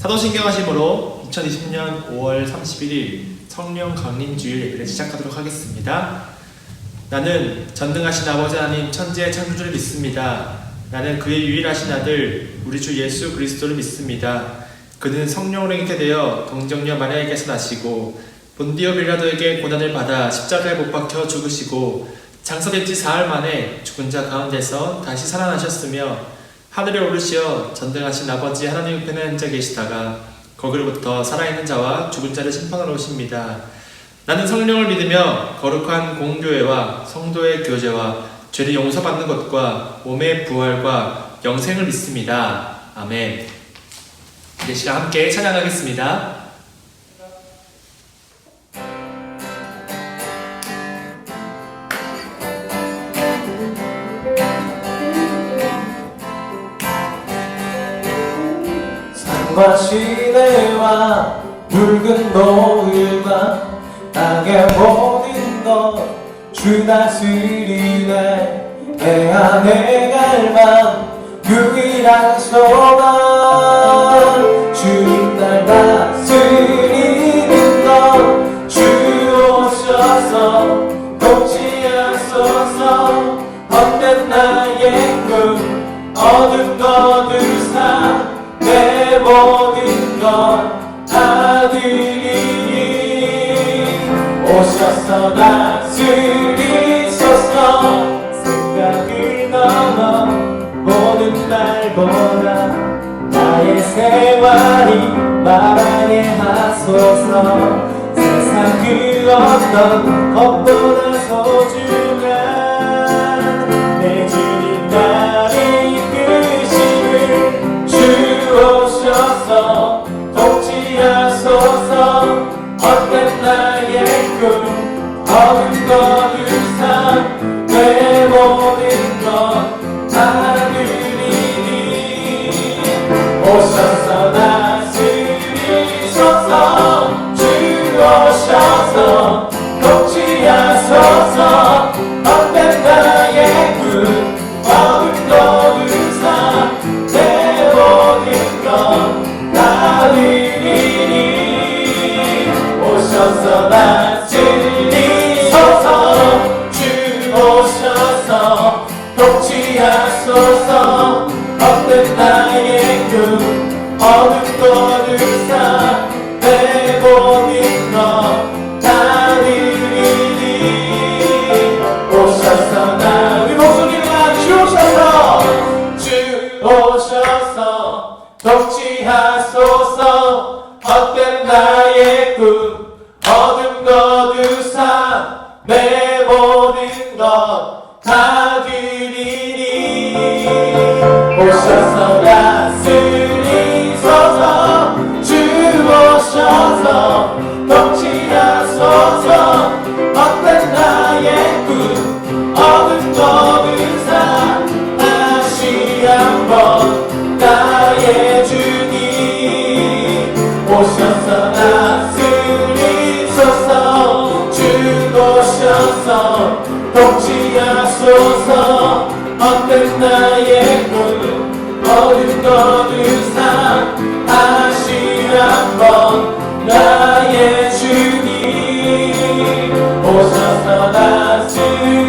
사도신경 하심으로 2020년 5월 31일 성령 강림주일 예배를 시작하도록 하겠습니다. 나는 전능하신 아버지 하나님 천지의 창조주를 믿습니다. 나는 그의 유일하신 아들 우리 주 예수 그리스도를 믿습니다. 그는 성령으로 잉태되어 동정녀 마리아에게서 나시고 본디오 빌라도에게 고난을 받아 십자가에 못 박혀 죽으시고 장사된 지 사흘 만에 죽은 자 가운데서 다시 살아나셨으며 하늘에 오르시어 전능하신 아버지 하나님 우편에 앉아 계시다가 거기로부터 살아있는 자와 죽은 자를 심판하러 오십니다. 나는 성령을 믿으며 거룩한 공교회와 성도의 교제와 죄를 용서받는 것과 몸의 부활과 영생을 믿습니다. 아멘. 이제 시간 함께 찬양하겠습니다. 산과 시내와 붉은 노을과 땅의 모든 것 주 다스리네. 내 안에 갈망 유일한 소망 주님 날 다스리는 것 주 오셔서 통치하소서. 헛된 나의 꿈 어둠 거두사 내 모든 것 다 드리니 오셔서 다스리소서. 생각을 넘어 모든 말보다 나의 생활이 말하게 하소서. 세상 그 어떤 것보다 소중한 내 주님 나를 이끄시는 주 오셔서 통치하소서. 헛된 나의 꿈 어둠 거두사 내 모든 것 다 드리니 오셔서 다스리소서. 주 오셔서 통치하소서. 헛된 나의 꿈 어둠 거두사 내 모든 것 다 드리니 오셔서 다스리소서. 주 오셔서 통치하소서. 헛된 나의 꿈 어둠 거두사 내 모든 것 다 드리니 오셔서 우리 목소리가 주 오셔서 통치하소서. 헛된 나의 꿈 어둠 거두사 내 모든 것 다 드리니 오셔서 다스리소서. 주 오셔서 통치하소서. 헛된 나의 꿈 어둠 거두사 다시 한번 나의 주님 오셔서 다스리소서. 주 오셔서 통치하소서. 헛된 나의 꿈 어둠 거두사 다시 한번 나의 주님 오셔서 다스리소서.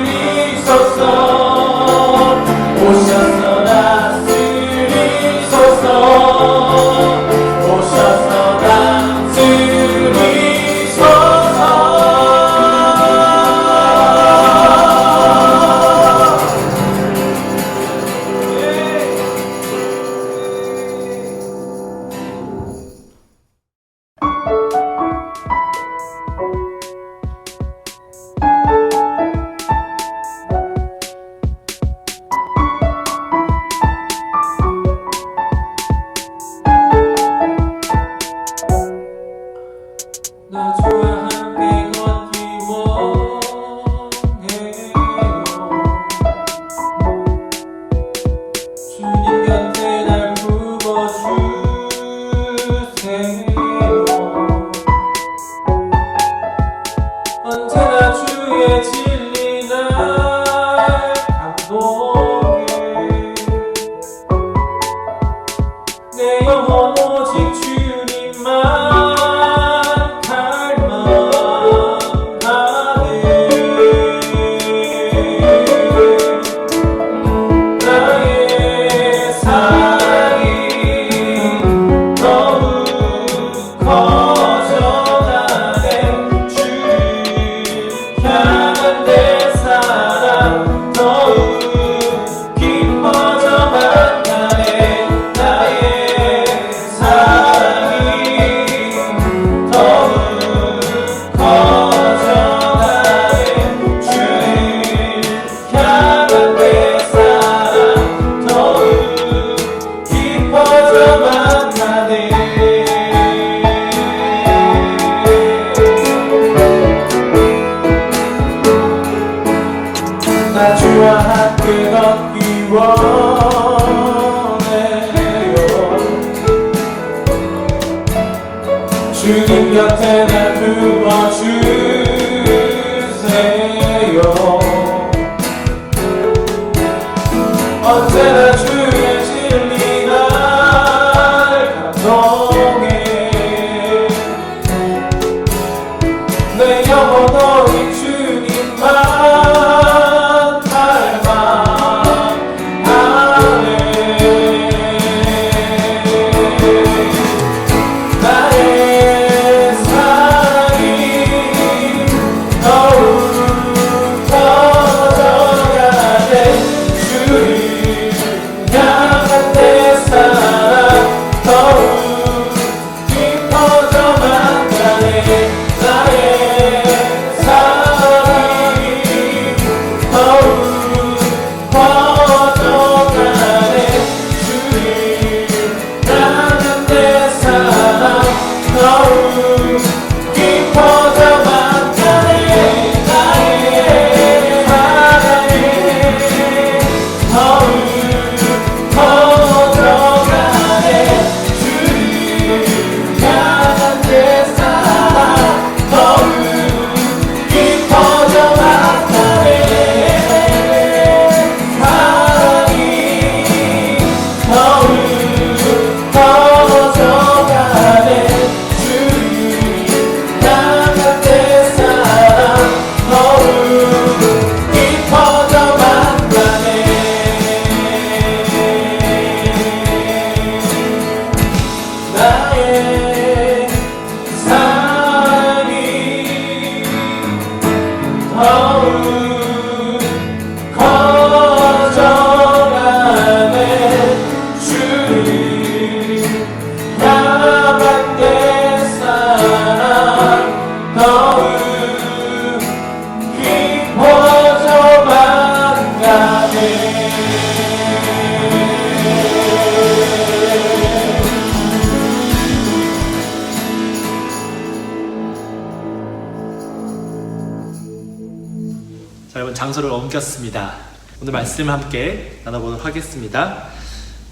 오셔서 다스리소서. 오셔서 다스리소서. 원해요. 주님 곁에 날 두어주세요. 언제나 주의 진리 날 감동해. 내 영혼 너희 주님만 닮아가네. 나의 사랑이 더욱 커져가네. 주를 향한 내 사랑 더욱 깊어져만 가네. 나의 사랑이 더욱 커져가네. 주를 향한 내 사랑 더욱 깊어져만 가네. 나의 사랑이 더욱 커져가네. 주를 향한 내 사랑 더욱 깊어져만 가네. 사랑이 더욱 커져가네. 주를 향한 내 사랑 더욱 깊어져만 가네. 나의 사랑이 더욱 커져가네. 주를 향한 내 사랑 더욱 깊어져만 가네. 자, 여러분 장소를 옮겼습니다. 오늘 말씀을 함께 나눠보도록 하겠습니다.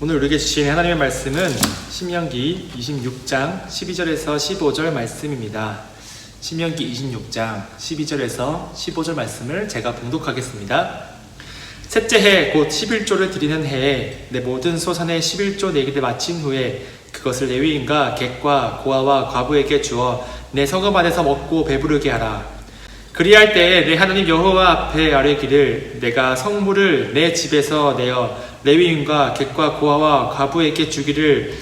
오늘 우리에게 주신 하나님의 말씀은 신명기 26장 12절에서 15절 말씀입니다. 신명기 26장 12절에서 15절 말씀을 제가 봉독하겠습니다. 셋째 해 곧 11조를 드리는 해에 내 모든 소산의 11조 내기를 마친 후에 그것을 레위인과 객과 고아와 과부에게 주어 내 성읍 안에서 먹고 배부르게 하라. 그리할 때에 내 하나님 여호와 앞에 아뢰기를 내가 성물을 내 집에서 내어 레위인과 객과 고아와 과부에게 주기를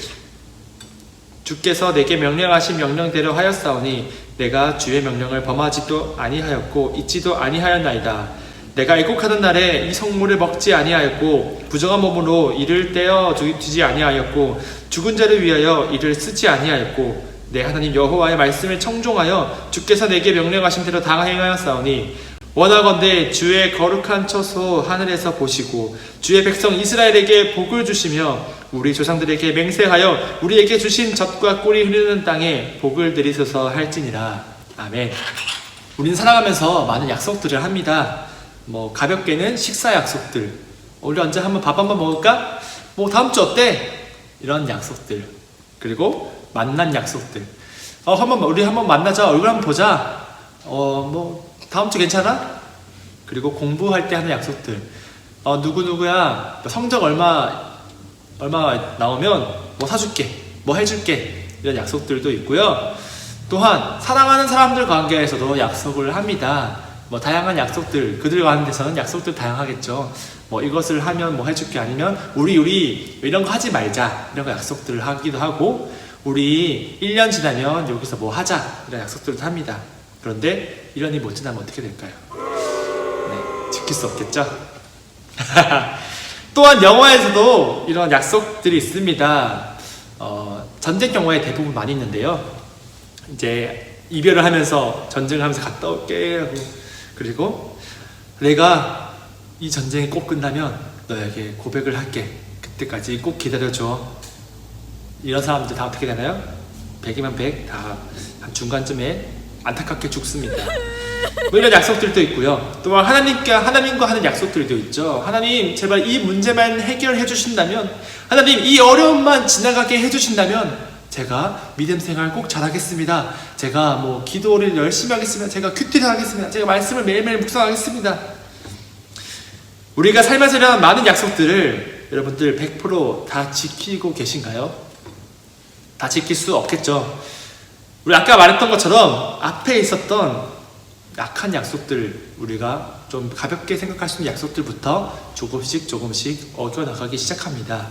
주께서 내게 명령하신 명령대로 하였사오니 내가 주의 명령을 범하지도 아니하였고 잊지도 아니하였나이다. 내가 애국하는 날에 이 성물을 먹지 아니하였고 부정한 몸으로 이를 떼어 두지 아니하였고 죽은 자를 위하여 이를 쓰지 아니하였고 내 하나님 여호와의 말씀을 청종하여 주께서 내게 명령하신 대로 다 행하였사오니 원하건대 주의 거룩한 처소 하늘에서 보시고 주의 백성 이스라엘에게 복을 주시며 우리 조상들에게 맹세하여 우리에게 주신 젖과 꿀이 흐르는 땅에 복을 드리소서 할지니라. 아멘. 우리는 살아가면서 많은 약속들을 합니다. 뭐 가볍게는 식사 약속들, 우리 언제 한번 밥 한번 먹을까? 뭐 다음 주 어때? 이런 약속들. 그리고 만난 약속들. 우리 한번 만나자. 얼굴 한번 보자. 뭐 다음 주 괜찮아? 그리고 공부할 때 하는 약속들. 누구누구야 성적 얼마 나오면 뭐 사줄게, 뭐 해줄게. 이런 약속들도 있고요. 또한 사랑하는 사람들 관계에서도 약속을 합니다. 뭐 다양한 약속들, 그들과 하는 데서는 약속들 다양하겠죠. 뭐 이것을 하면 뭐 해줄게, 아니면 우리 이런 거 하지 말자, 이런 거 약속들을 하기도 하고, 우리 1년 지나면 여기서 뭐 하자, 이런 약속들도 합니다. 그런데 1년이 못 지나면 어떻게 될까요? 네, 지킬 수 없겠죠? 또한 영화에서도 이런 약속들이 있습니다. 전쟁 영화에 대부분 많이 있는데요. 이제 이별을 하면서 전쟁을 하면서 갔다 올게 하고, 그리고 내가 이 전쟁이 꼭 끝나면 너에게 고백을 할게. 그때까지 꼭 기다려줘. 이런 사람들 다 어떻게 되나요? 100이면 100, 다 한 중간쯤에 안타깝게 죽습니다. 뭐 이런 약속들도 있고요. 또 하나님과 하는 약속들도 있죠. 하나님 제발 이 문제만 해결해 주신다면, 하나님 이 어려움만 지나가게 해 주신다면 제가 믿음 생활 꼭 잘하겠습니다. 제가 뭐 기도를 열심히 하겠습니다. 제가 큐티를 하겠습니다. 제가 말씀을 매일매일 묵상하겠습니다. 우리가 살면서 이런 많은 약속들을 여러분들 100% 다 지키고 계신가요? 다 지킬 수 없겠죠. 우리 아까 말했던 것처럼 앞에 있었던 약한 약속들, 우리가 좀 가볍게 생각할 수 있는 약속들부터 조금씩 어겨나가기 시작합니다.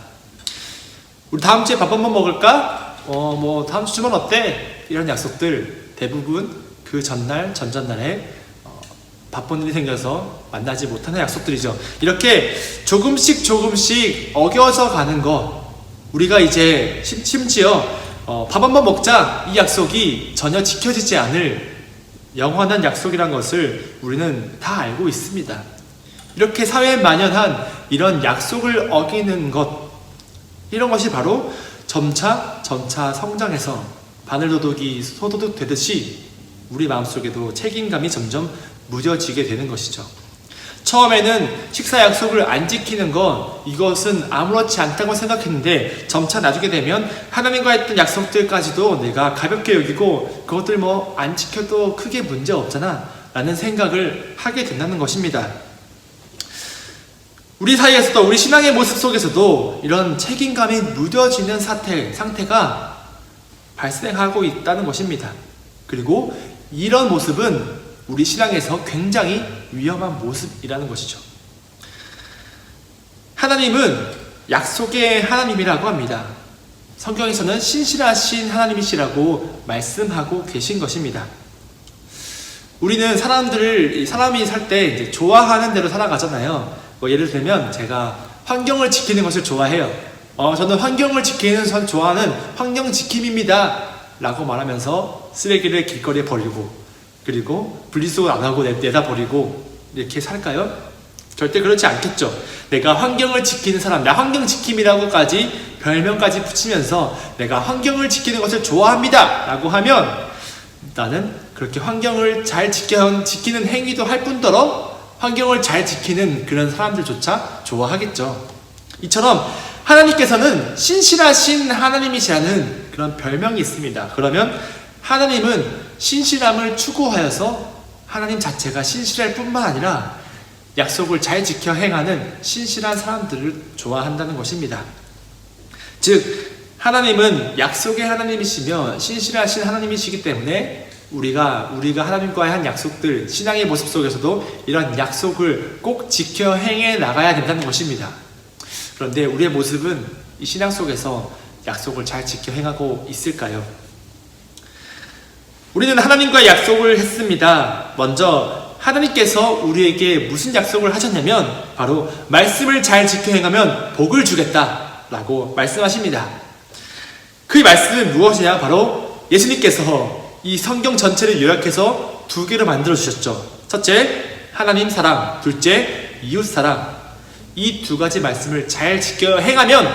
우리 다음 주에 밥 한번 먹을까? 뭐 다음 주 주말 어때? 이런 약속들 대부분 그 전날, 전전날에 바쁜 일이 생겨서 만나지 못하는 약속들이죠. 이렇게 조금씩 어겨져 가는 거, 우리가 이제 심지어 밥 한번 먹자, 이 약속이 전혀 지켜지지 않을 영원한 약속이란 것을 우리는 다 알고 있습니다. 이렇게 사회에 만연한 이런 약속을 어기는 것, 이런 것이 바로 점차 성장해서 바늘도둑이 소도둑 되듯이 우리 마음속에도 책임감이 점점 무뎌지게 되는 것이죠. 처음에는 식사 약속을 안 지키는 것, 이것은 아무렇지 않다고 생각했는데 점차 나중에 되면 하나님과 했던 약속들까지도 내가 가볍게 여기고 그것들 뭐 안 지켜도 크게 문제 없잖아 라는 생각을 하게 된다는 것입니다. 우리 사이에서도, 우리 신앙의 모습 속에서도 이런 책임감이 무뎌지는 상태가 발생하고 있다는 것입니다. 그리고 이런 모습은 우리 신앙에서 굉장히 위험한 모습이라는 것이죠. 하나님은 약속의 하나님이라고 합니다. 성경에서는 신실하신 하나님이시라고 말씀하고 계신 것입니다. 우리는 사람이 살 때 이제 좋아하는 대로 살아가잖아요. 뭐 예를 들면 제가 환경을 지키는 것을 좋아해요. 저는 환경을 지키는 선 좋아하는 환경 지킴입니다 라고 말하면서 쓰레기를 길거리에 버리고, 그리고 분리수거 안 하고 내다 버리고 이렇게 살까요? 절대 그렇지 않겠죠. 내가 환경을 지키는 사람, 나 환경 지킴이라고까지 별명까지 붙이면서 내가 환경을 지키는 것을 좋아합니다 라고 하면 나는 그렇게 환경을 잘 지키는 행위도 할 뿐더러 환경을 잘 지키는 그런 사람들조차 좋아하겠죠. 이처럼 하나님께서는 신실하신 하나님이시라는 그런 별명이 있습니다. 그러면 하나님은 신실함을 추구하여서 하나님 자체가 신실할 뿐만 아니라 약속을 잘 지켜 행하는 신실한 사람들을 좋아한다는 것입니다. 즉 하나님은 약속의 하나님이시며 신실하신 하나님이시기 때문에 우리가 하나님과의 한 약속들, 신앙의 모습 속에서도 이런 약속을 꼭 지켜 행해 나가야 된다는 것입니다. 그런데 우리의 모습은 이 신앙 속에서 약속을 잘 지켜 행하고 있을까요? 우리는 하나님과 약속을 했습니다. 먼저 하나님께서 우리에게 무슨 약속을 하셨냐면 바로 말씀을 잘 지켜 행하면 복을 주겠다 라고 말씀하십니다. 그 말씀은 무엇이냐? 바로 예수님께서 이 성경 전체를 요약해서 두 개로 만들어 주셨죠. 첫째, 하나님 사랑. 둘째, 이웃 사랑. 이 두 가지 말씀을 잘 지켜 행하면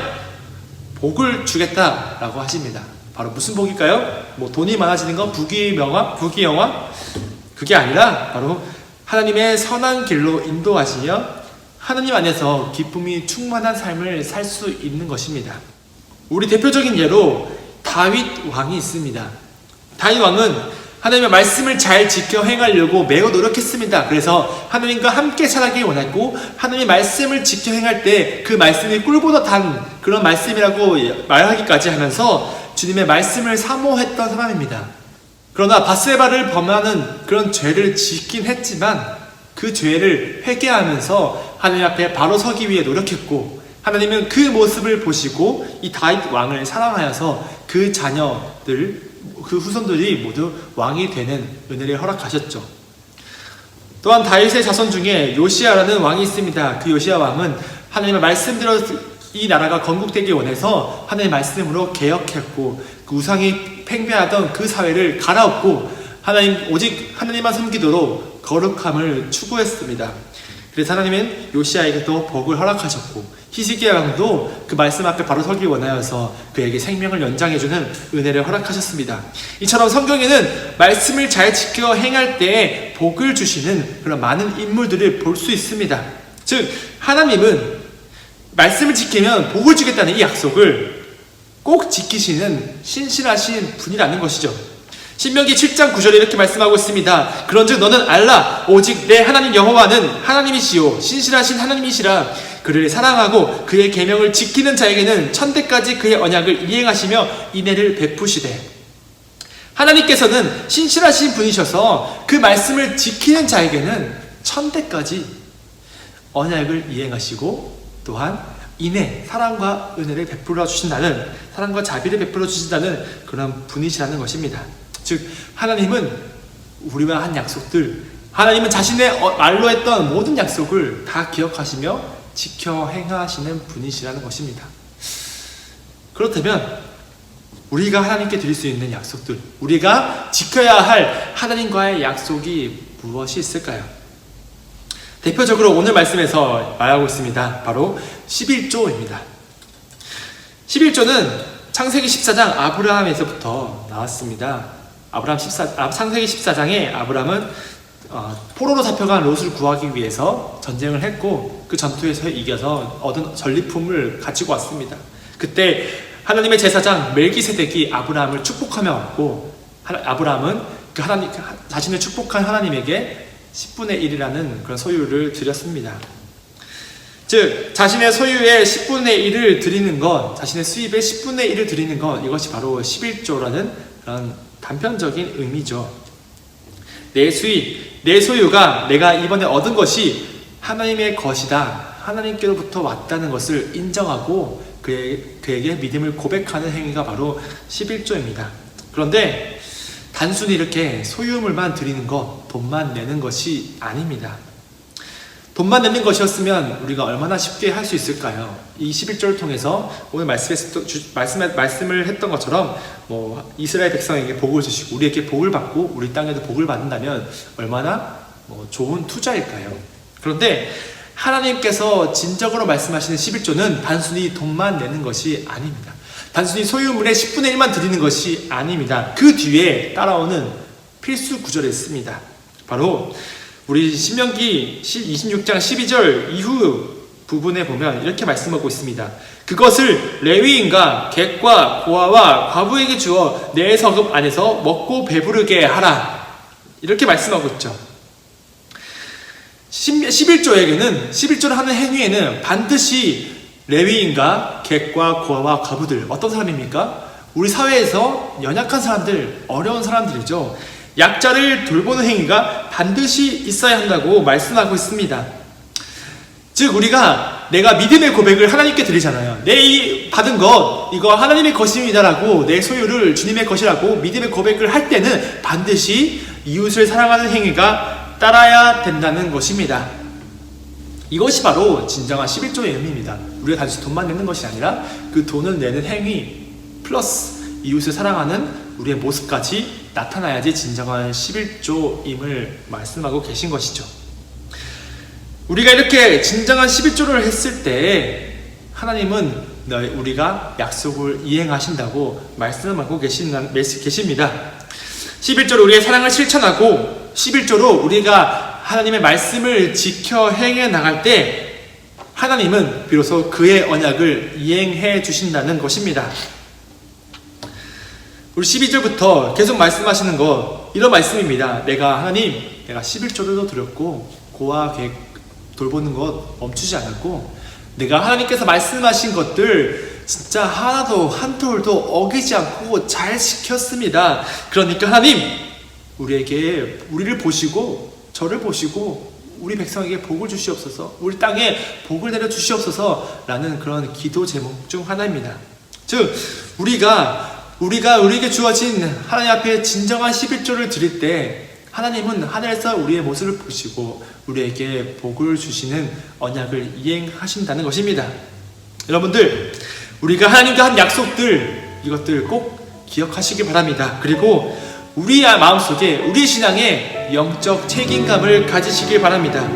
복을 주겠다라고 하십니다. 바로 무슨 복일까요? 뭐 돈이 많아지는 건 부귀영화? 그게 아니라 바로 하나님의 선한 길로 인도하시며 하나님 안에서 기쁨이 충만한 삶을 살 수 있는 것입니다. 우리 대표적인 예로 다윗 왕이 있습니다. 다윗 왕은 하나님의 말씀을 잘 지켜 행하려고 매우 노력했습니다. 그래서 하나님과 함께 살아가기 원했고 하나님의 말씀을 지켜 행할 때 그 말씀이 꿀보다 단 그런 말씀이라고 말하기까지 하면서 주님의 말씀을 사모했던 사람입니다. 그러나 밧세바를 범하는 그런 죄를 짓긴 했지만 그 죄를 회개하면서 하나님 앞에 바로 서기 위해 노력했고 하나님은 그 모습을 보시고 이 다윗 왕을 사랑하여서 그 자녀들, 그 후손들이 모두 왕이 되는 은혜를 허락하셨죠. 또한 다윗의 자손 중에 요시야라는 왕이 있습니다. 그 요시야 왕은 하나님의 말씀대로 이 나라가 건국되기 원해서 하나님의 말씀으로 개혁했고 그 우상이 팽배하던 그 사회를 갈아엎고 오직 하나님만 섬기도록 거룩함을 추구했습니다. 그래서 하나님은 요시아에게도 복을 허락하셨고 히스기야 왕도 그 말씀 앞에 바로 서기 원하여서 그에게 생명을 연장해주는 은혜를 허락하셨습니다. 이처럼 성경에는 말씀을 잘 지켜 행할 때에 복을 주시는 그런 많은 인물들을 볼 수 있습니다. 즉 하나님은 말씀을 지키면 복을 주겠다는 이 약속을 꼭 지키시는 신실하신 분이라는 것이죠. 신명기 7장 9절에 이렇게 말씀하고 있습니다. 그런즉 너는 알라 오직 내 하나님 여호와는 하나님이시요 신실하신 하나님이시라. 그를 사랑하고 그의 계명을 지키는 자에게는 천대까지 그의 언약을 이행하시며 인애를 베푸시되. 하나님께서는 신실하신 분이셔서 그 말씀을 지키는 자에게는 천대까지 언약을 이행하시고 또한 인애, 사랑과 은혜를 베풀어 주신다는, 사랑과 자비를 베풀어 주신다는 그런 분이시라는 것입니다. 즉 하나님은 우리와 한 약속들, 하나님은 자신의 말로 했던 모든 약속을 다 기억하시며 지켜 행하시는 분이시라는 것입니다. 그렇다면 우리가 하나님께 드릴 수 있는 약속들, 우리가 지켜야 할 하나님과의 약속이 무엇이 있을까요? 대표적으로 오늘 말씀에서 말하고 있습니다. 바로 11조입니다. 11조는 창세기 14장 아브라함에서부터 나왔습니다. 창세기 14장에 아브라함은 포로로 잡혀간 롯을 구하기 위해서 전쟁을 했고 그 전투에서 이겨서 얻은 전리품을 가지고 왔습니다. 그때 하나님의 제사장 멜기세덱이 아브라함을 축복하며 왔고 아브라함은 그 자신을 축복한 하나님에게 10분의 1이라는 그런 소유를 드렸습니다. 즉 자신의 소유의 10분의 1을 드리는 것, 자신의 수입의 10분의 1을 드리는 것, 이것이 바로 11조라는 그런 단편적인 의미죠. 내 수입, 내 소유가 내가 이번에 얻은 것이 하나님의 것이다, 하나님께로부터 왔다는 것을 인정하고 그에게 믿음을 고백하는 행위가 바로 11조입니다. 그런데 단순히 이렇게 소유물만 드리는 것, 돈만 내는 것이 아닙니다. 돈만 내는 것이었으면 우리가 얼마나 쉽게 할 수 있을까요? 이 11조를 통해서 오늘 말씀을 했던 것처럼 이스라엘 백성에게 복을 주시고 우리에게 복을 받고 우리 땅에도 복을 받는다면 얼마나 좋은 투자일까요? 그런데 하나님께서 진정으로 말씀하시는 11조는 단순히 돈만 내는 것이 아닙니다. 단순히 소유물의 10분의 1만 드리는 것이 아닙니다. 그 뒤에 따라오는 필수 구절이 있습니다. 바로 우리 신명기 26장 12절 이후 부분에 보면 이렇게 말씀하고 있습니다. 그것을 레위인과 객과 고아와 과부에게 주어 내 서급 안에서 먹고 배부르게 하라. 이렇게 말씀하고 있죠. 11조를 하는 행위에는 반드시 레위인과 객과 고아와 과부들, 어떤 사람입니까? 우리 사회에서 연약한 사람들, 어려운 사람들이죠. 약자를 돌보는 행위가 반드시 있어야 한다고 말씀하고 있습니다. 즉 내가 믿음의 고백을 하나님께 드리잖아요. 내 이 받은 것, 이거 하나님의 것입니다라고, 내 소유를 주님의 것이라고 믿음의 고백을 할 때는 반드시 이웃을 사랑하는 행위가 따라야 된다는 것입니다. 이것이 바로 진정한 11조의 의미입니다. 우리가 단지 돈만 내는 것이 아니라 그 돈을 내는 행위 플러스 이웃을 사랑하는 우리의 모습까지 나타나야지 진정한 11조임을 말씀하고 계신 것이죠. 우리가 이렇게 진정한 11조를 했을 때 하나님은 우리가 약속을 이행하신다고 말씀하고 계십니다. 11조로 우리의 사랑을 실천하고 11조로 우리가 하나님의 말씀을 지켜 행해 나갈 때 하나님은 비로소 그의 언약을 이행해 주신다는 것입니다. 우리 12절부터 계속 말씀하시는 거 이런 말씀입니다. 내가 11조를 드렸고 고아 객 돌보는 것 멈추지 않았고 내가 하나님께서 말씀하신 것들 진짜 하나도 한 톨도 어기지 않고 잘 지켰습니다. 그러니까 하나님 우리를 보시고 저를 보시고 우리 백성에게 복을 주시옵소서, 우리 땅에 복을 내려 주시옵소서 라는 그런 기도 제목 중 하나입니다. 즉 우리에게 주어진 하나님 앞에 진정한 11조를 드릴 때 하나님은 하늘에서 우리의 모습을 보시고 우리에게 복을 주시는 언약을 이행하신다는 것입니다. 여러분들, 우리가 하나님과 한 약속들, 이것들 꼭 기억하시기 바랍니다. 그리고 우리 마음속에 우리 신앙에 영적 책임감을 가지시길 바랍니다.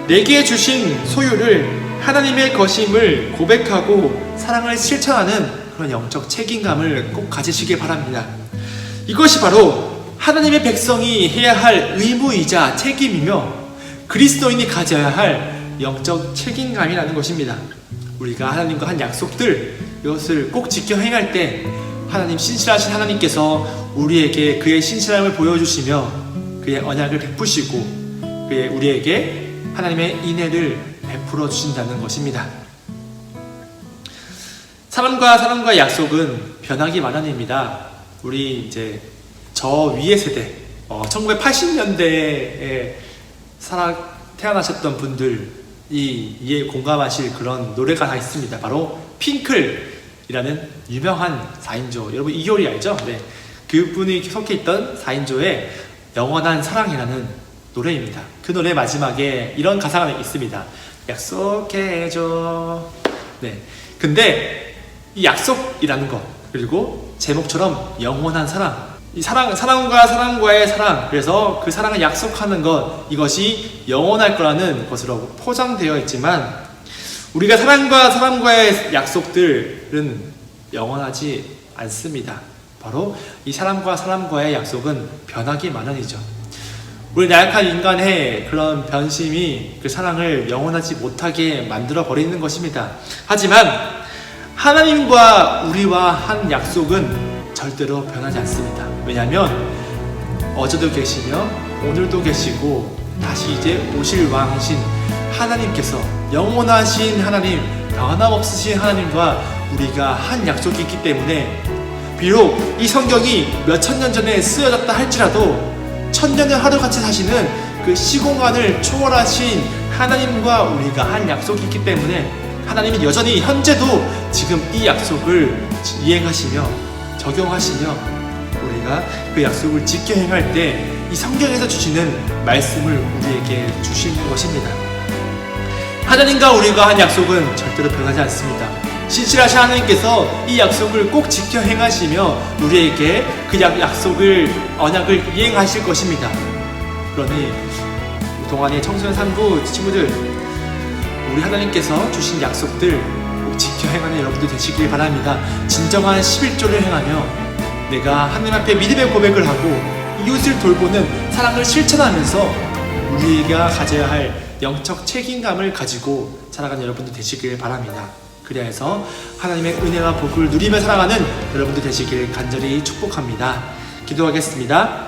내게 주신 소유를 하나님의 것임을 고백하고 사랑을 실천하는 그런 영적 책임감을 꼭 가지시길 바랍니다. 이것이 바로 하나님의 백성이 해야 할 의무이자 책임이며 그리스도인이 가져야 할 영적 책임감이라는 것입니다. 우리가 하나님과 한 약속들, 이것을 꼭 지켜 행할 때 하나님, 신실하신 하나님께서 우리에게 그의 신실함을 보여주시며 그의 언약을 베푸시고 우리에게 하나님의 인애를 베풀어 주신다는 것입니다. 사람과 사람과의 약속은 변하기 마련입니다. 우리 이제 저 위의 세대, 1980년대에 태어나셨던 분들이 이에 공감하실 그런 노래가 다 있습니다. 바로 핑클이라는 유명한 4인조, 여러분 이효리 알죠? 네. 그분이 속해 있던 4인조의 영원한 사랑이라는 노래입니다. 그 노래 마지막에 이런 가사가 있습니다. 약속해줘. 네. 근데 이 약속이라는 것, 그리고 제목처럼 영원한 사랑, 이 사랑과 사랑과의 사랑, 그래서 그 사랑을 약속하는 것, 이것이 영원할 거라는 것으로 포장되어 있지만 우리가 사랑과 사람과의 약속들은 영원하지 않습니다. 바로 이 사람과 사람과의 약속은 변하기 마련이죠. 우리 나약한 인간의 그런 변심이 그 사랑을 영원하지 못하게 만들어 버리는 것입니다. 하지만 하나님과 우리와 한 약속은 절대로 변하지 않습니다. 왜냐하면 어제도 계시며 오늘도 계시고 다시 이제 오실 왕이신 하나님께서, 영원하신 하나님, 변함없으신 하나님과 우리가 한 약속이 있기 때문에 비록 이 성경이 몇천 년 전에 쓰여졌다 할지라도 천년을 하루같이 사시는 그 시공간을 초월하신 하나님과 우리가 한 약속이 있기 때문에 하나님은 여전히 현재도 지금 이 약속을 이행하시며 적용하시며 우리가 그 약속을 지켜 행할 때 이 성경에서 주시는 말씀을 우리에게 주시는 것입니다. 하나님과 우리가 한 약속은 절대로 변하지 않습니다. 신실하신 하나님께서 이 약속을 꼭 지켜 행하시며 우리에게 그 약속을, 언약을 이행하실 것입니다. 그러니 동안의 청소년 산부 친구들, 우리 하나님께서 주신 약속들 꼭 지켜 행하는 여러분들 되시길 바랍니다. 진정한 11조를 행하며 내가 하나님 앞에 믿음의 고백을 하고 이웃을 돌보는 사랑을 실천하면서 우리가 가져야 할 영적 책임감을 가지고 살아가는 여러분들 되시길 바랍니다. 그래야 해서 하나님의 은혜와 복을 누리며 살아가는 여러분들 되시길 간절히 축복합니다. 기도하겠습니다.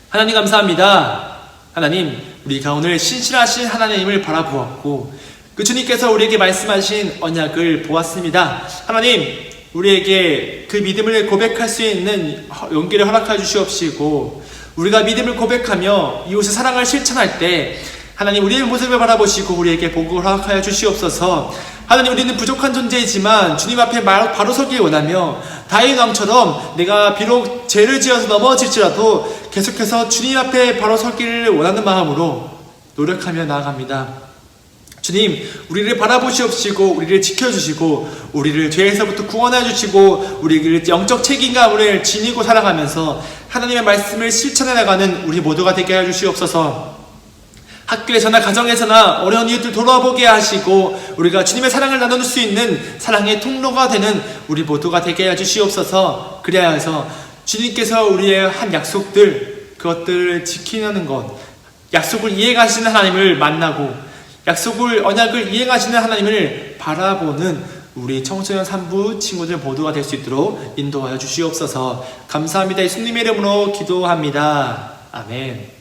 하나님 감사합니다. 하나님, 우리가 오늘 신실하신 하나님을 바라보았고 그 주님께서 우리에게 말씀하신 언약을 보았습니다. 하나님, 우리에게 그 믿음을 고백할 수 있는 용기를 허락해 주시옵시고 우리가 믿음을 고백하며 이웃의 사랑을 실천할 때 하나님, 우리의 모습을 바라보시고 우리에게 복을 허락하여 주시옵소서. 하나님, 우리는 부족한 존재이지만 주님 앞에 바로 서길 원하며 다윗 왕처럼 내가 비록 죄를 지어서 넘어질지라도 계속해서 주님 앞에 바로 서기를 원하는 마음으로 노력하며 나아갑니다. 주님, 우리를 바라보시옵시고 우리를 지켜주시고 우리를 죄에서부터 구원해 주시고 우리를 영적 책임감을 지니고 살아가면서 하나님의 말씀을 실천해 나가는 우리 모두가 되게 해 주시옵소서. 학교에서나 가정에서나 어려운 이웃들 돌아보게 하시고 우리가 주님의 사랑을 나눌 수 있는 사랑의 통로가 되는 우리 모두가 되게 해 주시옵소서. 그래야 해서 주님께서 우리의 한 약속들, 그것들을 지키는 것, 약속을 이행하시는 하나님을 만나고 약속을, 언약을 이행하시는 하나님을 바라보는 우리 청소년 산부 친구들 모두가 될 수 있도록 인도하여 주시옵소서. 감사합니다. 예수님의 이름으로 기도합니다. 아멘.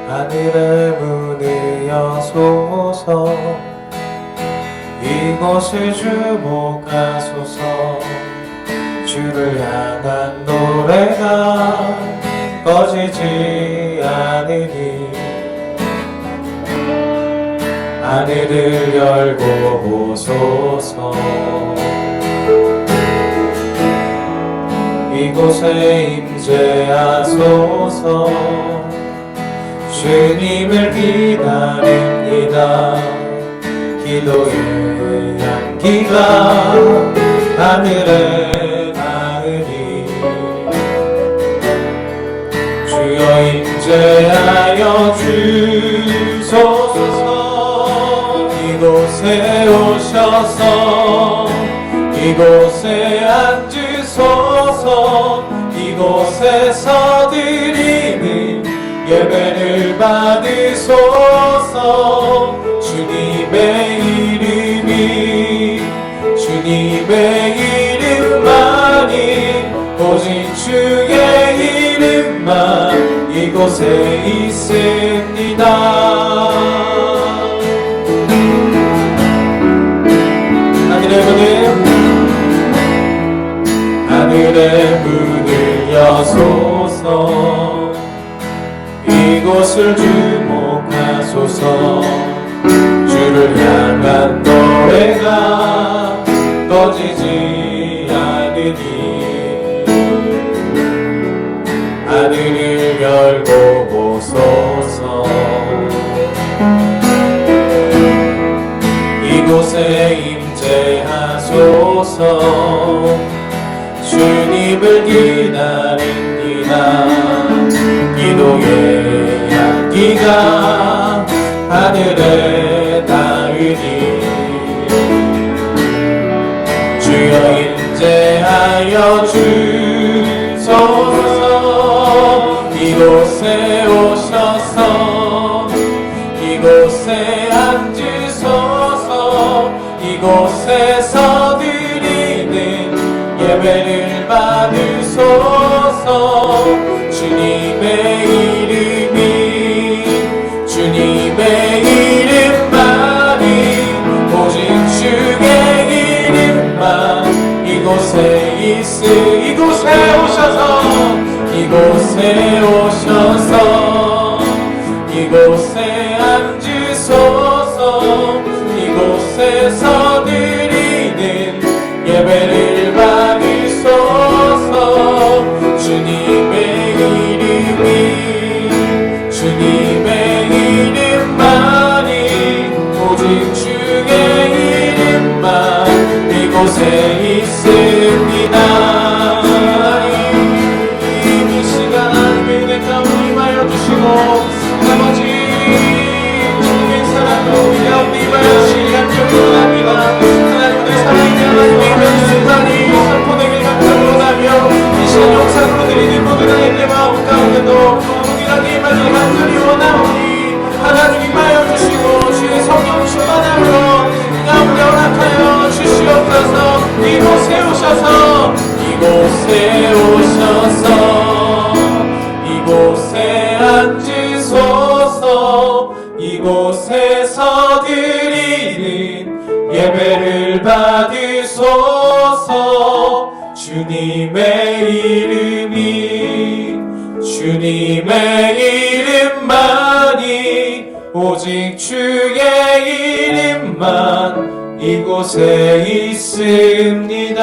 하늘의 문을 여소서, 이곳을 주목하소서. 주를 향한 노래가 꺼지지 않으니 하늘을 열고 오소서. 이곳에 임재하소서. 주님을 기다립니다. 기도의 향기가 하늘에 닿으니 주여 임재하여 주소서. 이곳에 오셔서 이곳에 앉으소서. 이곳에서 드리는 예배를 받으소서. 주님의 이름만이 오직 주의 이름만 이곳에 있습니다. 하늘의 문을 여소서. 이곳을 주목하소서. 주를 향한 노래가 꺼지지 않으니 하늘을 열고 보소서. 이곳에 임재하소서. 주님을 기다립니다. 기도의 향기가 하늘에 닿으니 주여 임재하여 주소서. 이곳에 오셔서 이곳에 앉으소서. 이곳에서 드리는 예배를 받으소서. 주님의 이름만이 오직 주의 이름만 이곳에 이곳에 오셔서 이곳에 앉으소서. 이곳에서 드리는 예배를 받으소서. 주님의 이름만이 오직 주의 이름만 이곳에 있습니다. 이 시간 하나님의 은혜 가운데 임하여 주시고 나머지 주님의 사랑으로 가운데 임하여 주시기 간절합니다. 하나님의 사랑이 하나님의 순간이 선포되길 간절하며 이 시간 영상으로 드리는 모든 하나님의 마음 가운데도 동일하게 임하기 간절히 원하오니 하나님 임하여 주시고 주의 성령 충만함으로 가운데 허락하여 주시옵소서. 이곳에 오셔서 이곳에 앉으소서. 이곳에서 드리는 예배를 받으소서. 주님의 이름만이 오직 주의 이름만 이곳에 있습니다.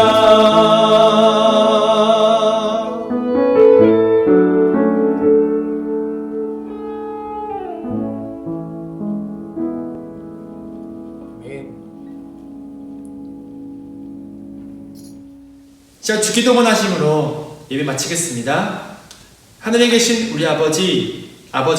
자, 주기도문 하심으로 예배 마치겠습니다. 하늘에 계신 우리 아버지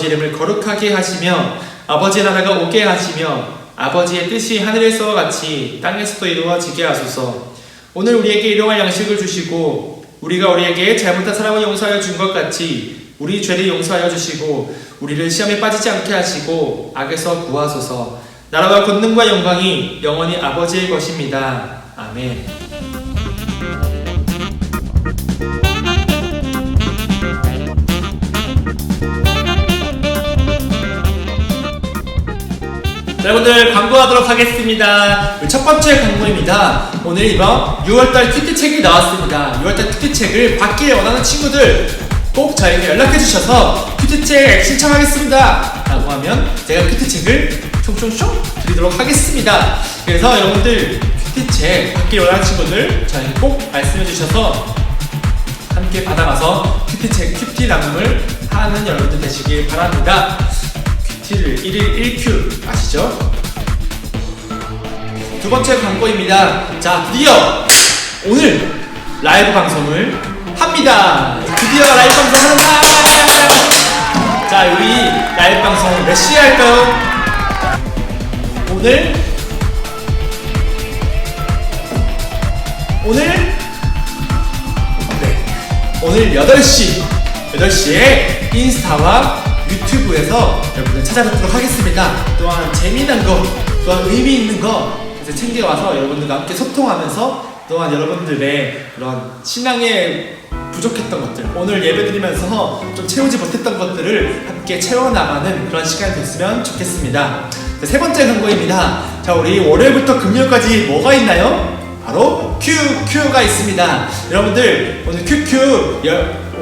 이름을 거룩하게 하시며 아버지의 나라가 오게 하시며 아버지의 뜻이 하늘에서와 같이 땅에서도 이루어지게 하소서. 오늘 우리에게 일용할 양식을 주시고 우리가 우리에게 잘못한 사람을 용서하여 준 것 같이 우리 죄를 용서하여 주시고 우리를 시험에 빠지지 않게 하시고 악에서 구하소서. 나라와 권능과 영광이 영원히 아버지의 것입니다. 아멘. 여러분들 광고하도록 하겠습니다. 첫 번째 광고입니다. 오늘 이번 6월달 큐티책이 나왔습니다. 6월달 큐티책을 받기를 원하는 친구들 꼭 저에게 연락해 주셔서 큐티책 신청하겠습니다 라고 하면 제가 큐티책을 총총총 드리도록 하겠습니다. 그래서 여러분들 큐티책 받기를 원하는 친구들 저에게 꼭 말씀해 주셔서 함께 받아가서 큐티 낭송을 하는 여러분들 되시길 바랍니다. 스틸 1일 1큐 아시죠? 두 번째 광고입니다. 자, 드디어 오늘 라이브 방송을 합니다. 드디어 라이브 방송 한다. 자, 우리 라이브 방송 몇 시에 할까요? 오늘 오늘 8시에 인스타와 유튜브에서 여러분들 찾아뵙도록 하겠습니다. 또한 재미난 거, 또한 의미 있는 거 그래서 챙겨와서 여러분들과 함께 소통하면서 또한 여러분들의 그런 신앙에 부족했던 것들, 오늘 예배드리면서 좀 채우지 못했던 것들을 함께 채워나가는 그런 시간이 됐으면 좋겠습니다. 자, 세 번째 광고입니다. 자, 우리 월요일부터 금요일까지 뭐가 있나요? 바로 QQ가 있습니다. 여러분들 오늘 QQ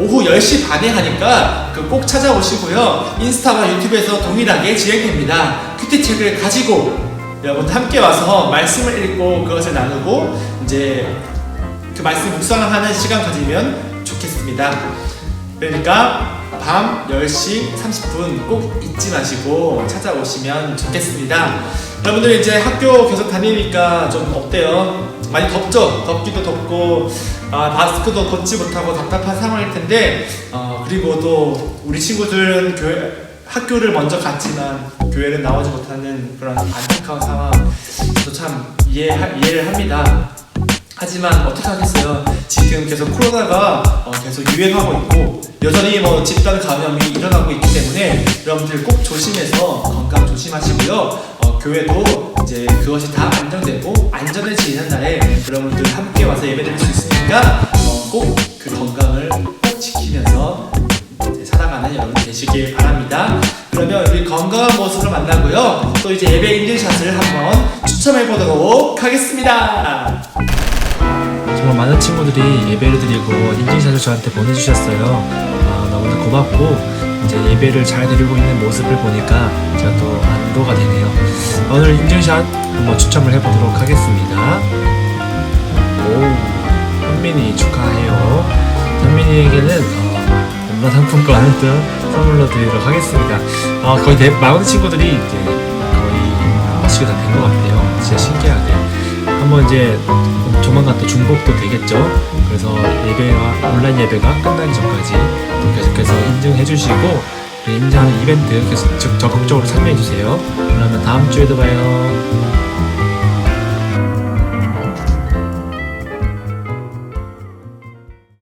오후 10시 반에 하니까 꼭 찾아오시고요. 인스타와 유튜브에서 동일하게 진행됩니다. 큐티책을 가지고 여러분 함께 와서 말씀을 읽고 그것을 나누고 이제 그 말씀 묵상하는 시간 가지면 좋겠습니다. 그러니까 밤 10시 30분 꼭 잊지 마시고 찾아오시면 좋겠습니다. 여러분들 이제 학교 계속 다니니까 좀 어때요? 많이 덥죠? 덥기도 덥고 마스크도 벗지 못하고 답답한 상황일 텐데 그리고 또 우리 친구들은 학교를 먼저 갔지만 교회를 나오지 못하는 그런 안타까운 상황 또 참 이해를 합니다. 하지만 어떻게 하겠어요? 지금 계속 코로나가 계속 유행하고 있고 여전히 집단 감염이 일어나고 있기 때문에 여러분들 꼭 조심해서 건강 조심하시고요. 교회도 이제 그것이 다 안정되고 안전해지는 날에 여러분들 함께 와서 예배드릴 수 있으니까 꼭 그 건강을 꼭 지키면서 살아가는 여러분 되시길 바랍니다. 그러면 우리 건강한 모습으로 만나고요. 또 이제 예배 인증샷을 한번 추첨해 보도록 하겠습니다. 정말 많은 친구들이 예배를 드리고 인증샷을 저한테 보내주셨어요. 너무나 고맙고 이제 예배를 잘 드리고 있는 모습을 보니까 제가 또 안도가 되네요. 오늘 인증샷 한번 추첨을 해보도록 하겠습니다. 오, 현민이 축하해요. 현민이에게는 문화상품권을 또 선물로 드리도록 하겠습니다. 거의 많은 친구들이 이제 거의 마치게 다 된 것 같아요. 진짜 신기하게. 한번 이제 조만간 또 중복도 되겠죠. 그래서 온라인 예배가 끝나기 전까지 또 계속해서 인증해 주시고 인증하는 이벤트 계속 적극적으로 참여해 주세요. 그러면 다음 주에도 봐요.